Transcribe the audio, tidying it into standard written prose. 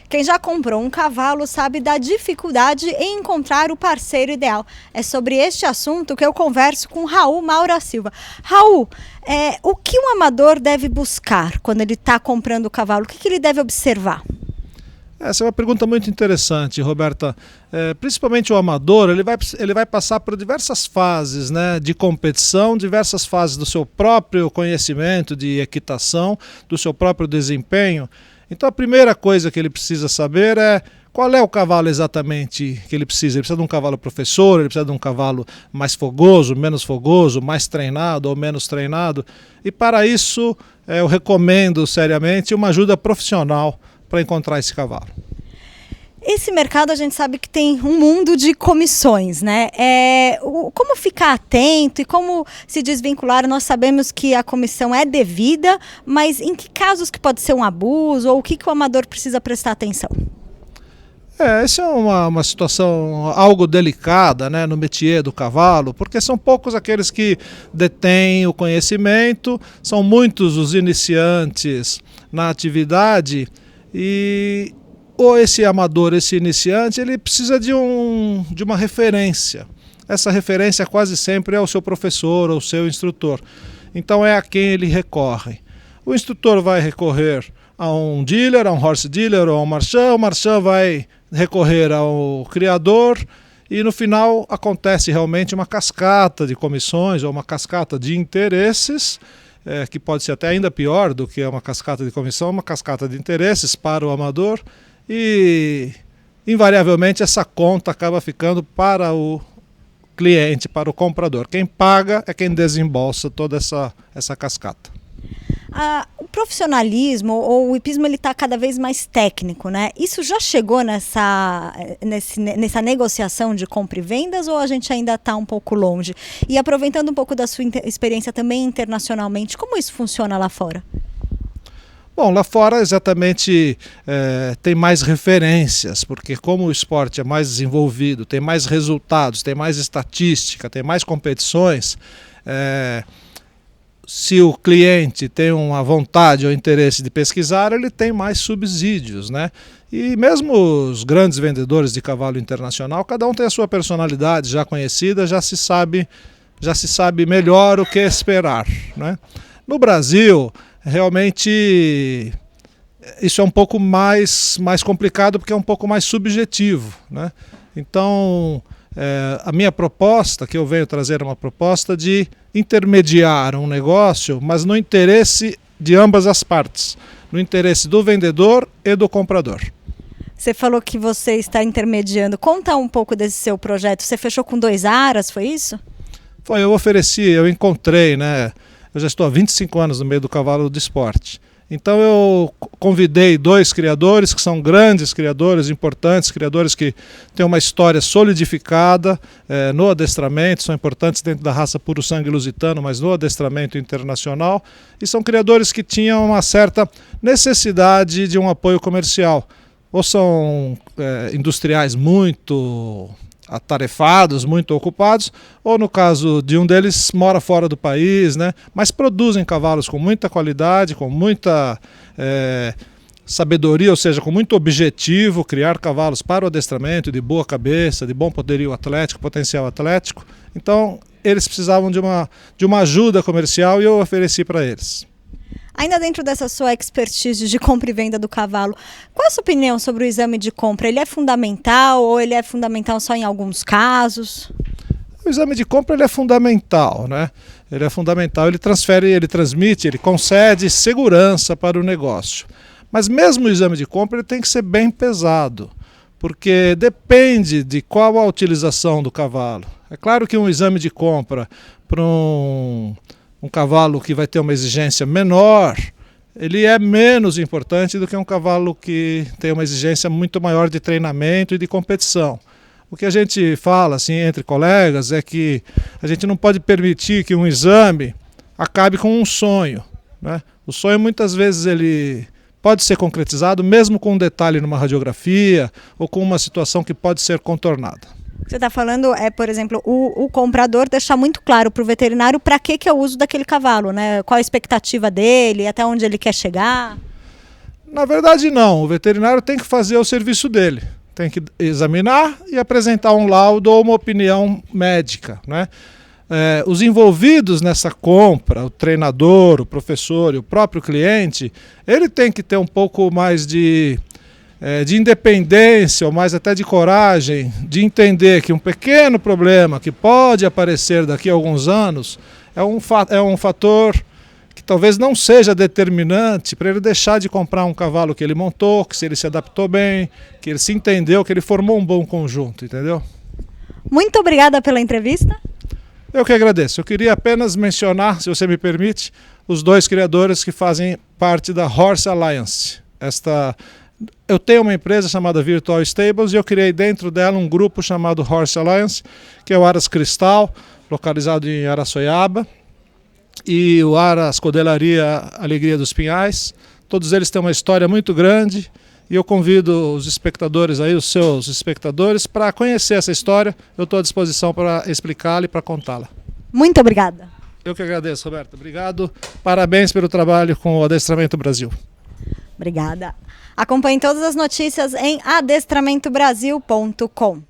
Quem já comprou um cavalo sabe da dificuldade em encontrar o parceiro ideal. É sobre este assunto que eu converso com Raul Maura Silva. Raul, o que um amador deve buscar quando ele está comprando o cavalo? O que ele deve observar? Essa é uma pergunta muito interessante, Roberta. Principalmente o amador, ele vai passar por diversas fases, né, de competição, diversas fases do seu próprio conhecimento de equitação, do seu próprio desempenho. Então a primeira coisa que ele precisa saber é qual é o cavalo exatamente que ele precisa. Ele precisa de um cavalo professor, ele precisa de um cavalo mais fogoso, menos fogoso, mais treinado ou menos treinado. E para isso eu recomendo seriamente uma ajuda profissional para encontrar esse cavalo. Esse mercado a gente sabe que tem um mundo de comissões, né? Como ficar atento e como se desvincular? Nós sabemos que a comissão é devida, mas em que casos que pode ser um abuso ou o que o amador precisa prestar atenção? Essa é uma situação algo delicada, né, no métier do cavalo, porque são poucos aqueles que detêm o conhecimento, são muitos os iniciantes na atividade e esse amador, esse iniciante, ele precisa de uma referência. Essa referência quase sempre é o seu professor ou o seu instrutor. Então é a quem ele recorre. O instrutor vai recorrer a um dealer, a um horse dealer ou a um marchand. O marchand vai recorrer ao criador e no final acontece realmente uma cascata de comissões ou uma cascata de interesses, que pode ser até ainda pior do que uma cascata de comissão, uma cascata de interesses para o amador. E invariavelmente essa conta acaba ficando para o cliente, para o comprador. Quem paga é quem desembolsa toda essa cascata. O profissionalismo ou o hipismo está cada vez mais técnico, né? Isso já chegou nessa negociação de compra e vendas ou a gente ainda está um pouco longe? E aproveitando um pouco da sua experiência também internacionalmente, como isso funciona lá fora? Bom, lá fora exatamente tem mais referências, porque como o esporte é mais desenvolvido, tem mais resultados, tem mais estatística, tem mais competições, se o cliente tem uma vontade ou interesse de pesquisar, ele tem mais subsídios, né? E mesmo os grandes vendedores de cavalo internacional, cada um tem a sua personalidade já conhecida, já se sabe melhor o que esperar, né? No Brasil, realmente isso é um pouco mais complicado porque é um pouco mais subjetivo, né? Então a minha proposta, que eu venho trazer uma proposta de intermediar um negócio, mas no interesse de ambas as partes, no interesse do vendedor e do comprador. Você falou que você está intermediando. Conta um pouco desse seu projeto. Você fechou com 2 aras, foi isso? Foi, eu encontrei, né? Eu já estou há 25 anos no meio do cavalo de esporte. Então eu convidei 2 criadores que são grandes criadores, importantes, criadores que têm uma história solidificada no adestramento, são importantes dentro da raça puro sangue lusitano, mas no adestramento internacional, e são criadores que tinham uma certa necessidade de um apoio comercial. Ou são industriais muito atarefados, muito ocupados, ou no caso de um deles mora fora do país, né? Mas produzem cavalos com muita qualidade, com muita sabedoria, ou seja, com muito objetivo, criar cavalos para o adestramento, de boa cabeça, de bom poderio atlético, potencial atlético. Então eles precisavam de uma ajuda comercial e eu ofereci para eles. Ainda dentro dessa sua expertise de compra e venda do cavalo, qual é a sua opinião sobre o exame de compra? Ele é fundamental ou ele é fundamental só em alguns casos? O exame de compra ele é fundamental, né? Ele é fundamental, ele transmite, ele concede segurança para o negócio. Mas mesmo o exame de compra ele tem que ser bem pesado, porque depende de qual a utilização do cavalo. É claro que um exame de compra para um cavalo que vai ter uma exigência menor, ele é menos importante do que um cavalo que tem uma exigência muito maior de treinamento e de competição. O que a gente fala assim, entre colegas é que a gente não pode permitir que um exame acabe com um sonho, né? O sonho muitas vezes ele pode ser concretizado mesmo com um detalhe numa radiografia ou com uma situação que pode ser contornada. Você está falando, por exemplo, o comprador deixar muito claro para o veterinário para que é o uso daquele cavalo, né? Qual a expectativa dele, até onde ele quer chegar. Na verdade não, o veterinário tem que fazer o serviço dele, tem que examinar e apresentar um laudo ou uma opinião médica, né? Os envolvidos nessa compra, o treinador, o professor e o próprio cliente, ele tem que ter um pouco mais de independência, ou mais até de coragem, de entender que um pequeno problema que pode aparecer daqui a alguns anos é um fator que talvez não seja determinante para ele deixar de comprar um cavalo que ele montou, que se ele se adaptou bem, que ele se entendeu, que ele formou um bom conjunto, entendeu? Muito obrigada pela entrevista. Eu que agradeço. Eu queria apenas mencionar, se você me permite, os dois criadores que fazem parte da Horse Alliance. Eu tenho uma empresa chamada Virtual Stables e eu criei dentro dela um grupo chamado Horse Alliance, que é o Aras Cristal, localizado em Araçoiaba, e o Aras Codelaria Alegria dos Pinhais. Todos eles têm uma história muito grande e eu convido os espectadores aí, os seus espectadores, para conhecer essa história. Eu estou à disposição para explicá-la e para contá-la. Muito obrigada. Eu que agradeço, Roberto. Obrigado. Parabéns pelo trabalho com o Adestramento Brasil. Obrigada. Acompanhe todas as notícias em adestramentobrasil.com.